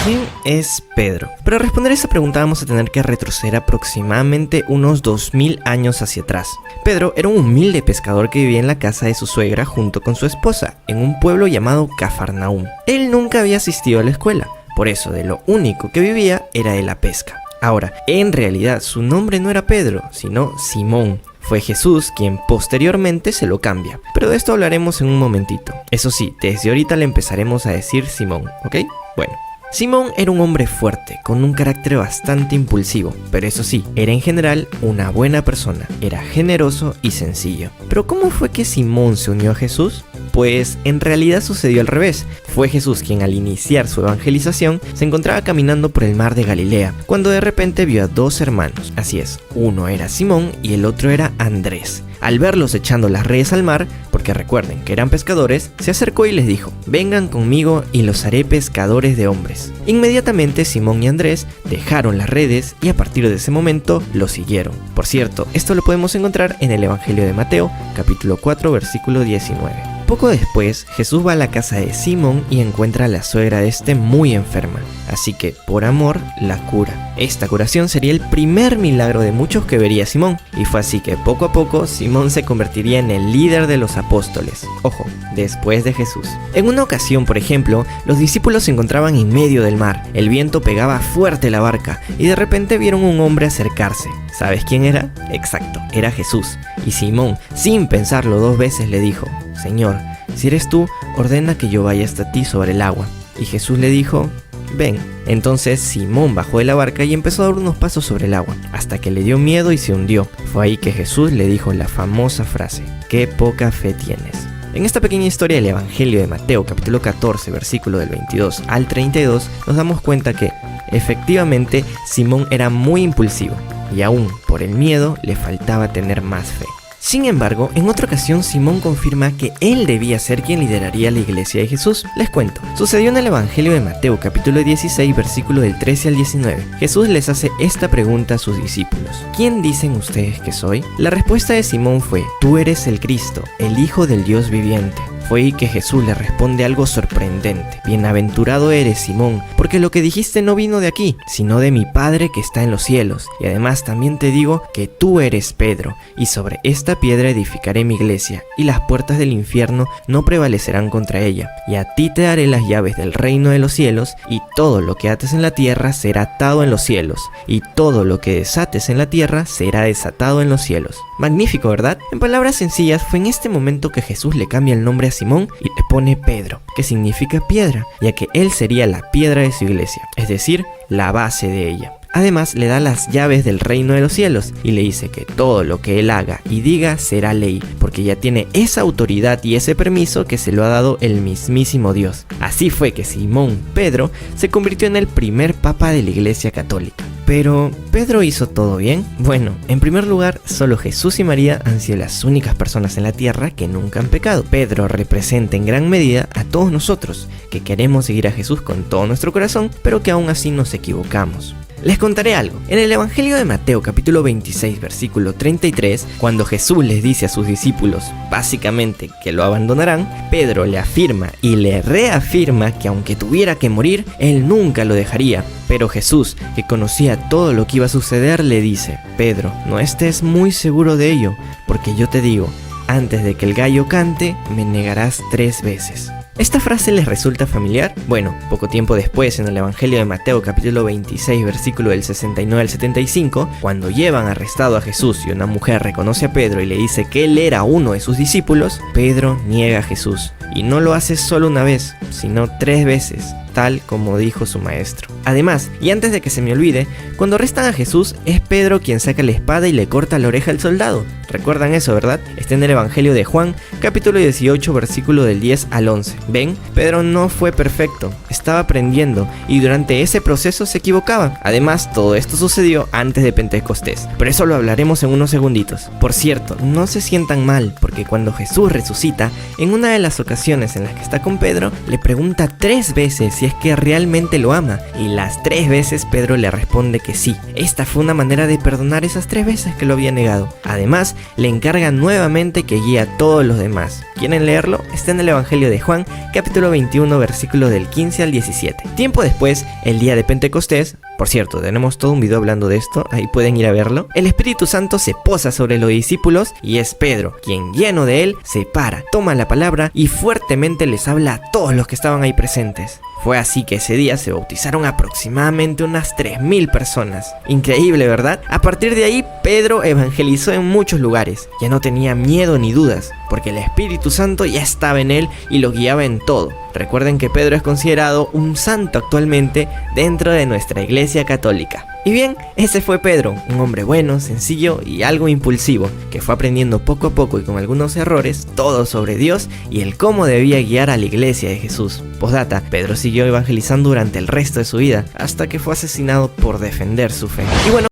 ¿Quién es Pedro? Para responder esa pregunta vamos a tener que retroceder aproximadamente unos 2000 años hacia atrás. Pedro era un humilde pescador que vivía en la casa de su suegra junto con su esposa, en un pueblo llamado Cafarnaúm. Él nunca había asistido a la escuela, por eso de lo único que vivía era de la pesca. Ahora, en realidad su nombre no era Pedro, sino Simón. Fue Jesús quien posteriormente se lo cambia, pero de esto hablaremos en un momentito. Eso sí, desde ahorita le empezaremos a decir Simón, ¿ok? Bueno. Simón era un hombre fuerte, con un carácter bastante impulsivo, pero eso sí, era en general una buena persona, era generoso y sencillo. ¿Pero cómo fue que Simón se unió a Jesús? Pues en realidad sucedió al revés. Fue Jesús quien al iniciar su evangelización se encontraba caminando por el mar de Galilea, cuando de repente vio a dos hermanos, así es, uno era Simón y el otro era Andrés. Al verlos echando las redes al mar, porque recuerden que eran pescadores, se acercó y les dijo: vengan conmigo y los haré pescadores de hombres. Inmediatamente Simón y Andrés dejaron las redes y a partir de ese momento los siguieron. Por cierto, esto lo podemos encontrar en el Evangelio de Mateo, capítulo 4, versículo 19. Poco después, Jesús va a la casa de Simón y encuentra a la suegra de este muy enferma, así que, por amor, la cura. Esta curación sería el primer milagro de muchos que vería Simón, y fue así que poco a poco Simón se convertiría en el líder de los apóstoles, ojo, después de Jesús. En una ocasión, por ejemplo, los discípulos se encontraban en medio del mar, el viento pegaba fuerte la barca, y de repente vieron un hombre acercarse. ¿Sabes quién era? Exacto, era Jesús, y Simón, sin pensarlo dos veces, le dijo: Señor, si eres tú, ordena que yo vaya hasta ti sobre el agua. Y Jesús le dijo: ven. Entonces Simón bajó de la barca y empezó a dar unos pasos sobre el agua, hasta que le dio miedo y se hundió. Fue ahí que Jesús le dijo la famosa frase: qué poca fe tienes. En esta pequeña historia del Evangelio de Mateo, capítulo 14, versículo del 22 al 32, nos damos cuenta que, efectivamente, Simón era muy impulsivo, y aún por el miedo le faltaba tener más fe. Sin embargo, en otra ocasión Simón confirma que él debía ser quien lideraría la iglesia de Jesús. Les cuento, sucedió en el Evangelio de Mateo capítulo 16 versículo del 13 al 19. Jesús les hace esta pregunta a sus discípulos: ¿quién dicen ustedes que soy? La respuesta de Simón fue: tú eres el Cristo, el Hijo del Dios viviente. Fue ahí que Jesús le responde algo sorprendente: bienaventurado eres, Simón, porque lo que dijiste no vino de aquí, sino de mi Padre que está en los cielos. Y además también te digo que tú eres Pedro, y sobre esta piedra edificaré mi iglesia, y las puertas del infierno no prevalecerán contra ella. Y a ti te daré las llaves del reino de los cielos, y todo lo que ates en la tierra será atado en los cielos, y todo lo que desates en la tierra será desatado en los cielos. Magnífico, ¿verdad? En palabras sencillas, fue en este momento que Jesús le cambia el nombre a Simón y le pone Pedro, que significa piedra, ya que él sería la piedra de su iglesia, es decir, la base de ella. Además, le da las llaves del reino de los cielos y le dice que todo lo que él haga y diga será ley, porque ya tiene esa autoridad y ese permiso que se lo ha dado el mismísimo Dios. Así fue que Simón Pedro se convirtió en el primer papa de la Iglesia Católica. Pero, ¿Pedro hizo todo bien? Bueno, en primer lugar, solo Jesús y María han sido las únicas personas en la tierra que nunca han pecado. Pedro representa en gran medida a todos nosotros, que queremos seguir a Jesús con todo nuestro corazón, pero que aún así nos equivocamos. Les contaré algo. En el Evangelio de Mateo capítulo 26 versículo 33, cuando Jesús les dice a sus discípulos básicamente que lo abandonarán, Pedro le afirma y le reafirma que aunque tuviera que morir, él nunca lo dejaría. Pero Jesús, que conocía todo lo que iba a suceder, le dice: Pedro, no estés muy seguro de ello, porque yo te digo, antes de que el gallo cante, me negarás 3 veces. ¿Esta frase les resulta familiar? Bueno, poco tiempo después, en el Evangelio de Mateo capítulo 26, versículo del 69 al 75, cuando llevan arrestado a Jesús y una mujer reconoce a Pedro y le dice que él era uno de sus discípulos, Pedro niega a Jesús. Y no lo hace solo una vez, sino 3 veces, tal como dijo su maestro. Además, y antes de que se me olvide, cuando arrestan a Jesús, es Pedro quien saca la espada y le corta la oreja al soldado. ¿Recuerdan eso, verdad? Está en el Evangelio de Juan, capítulo 18, versículo del 10 al 11. ¿Ven? Pedro no fue perfecto, estaba aprendiendo, y durante ese proceso se equivocaba. Además, todo esto sucedió antes de Pentecostés, pero eso lo hablaremos en unos segunditos. Por cierto, no se sientan mal, porque cuando Jesús resucita, en una de las ocasiones en las que está con Pedro, le pregunta 3 veces si es que realmente lo ama, y las 3 veces Pedro le responde que sí. Esta fue una manera de perdonar esas 3 veces que lo había negado. Además, le encarga nuevamente que guíe a todos los demás. ¿Quieren leerlo? Está en el Evangelio de Juan, capítulo 21, versículos del 15 al 17. Tiempo después, el día de Pentecostés, por cierto, tenemos todo un video hablando de esto, ahí pueden ir a verlo, el Espíritu Santo se posa sobre los discípulos y es Pedro, quien lleno de él, se para, toma la palabra y fuertemente les habla a todos los que estaban ahí presentes. Fue así que ese día se bautizaron aproximadamente unas 3000 personas. Increíble, ¿verdad? A partir de ahí, Pedro evangelizó en muchos lugares. Ya no tenía miedo ni dudas, porque el Espíritu Santo ya estaba en él y lo guiaba en todo. Recuerden que Pedro es considerado un santo actualmente dentro de nuestra Iglesia Católica. Y bien, ese fue Pedro, un hombre bueno, sencillo y algo impulsivo, que fue aprendiendo poco a poco y con algunos errores todo sobre Dios y el cómo debía guiar a la Iglesia de Jesús. Postdata, Pedro siguió evangelizando durante el resto de su vida, hasta que fue asesinado por defender su fe. Y bueno,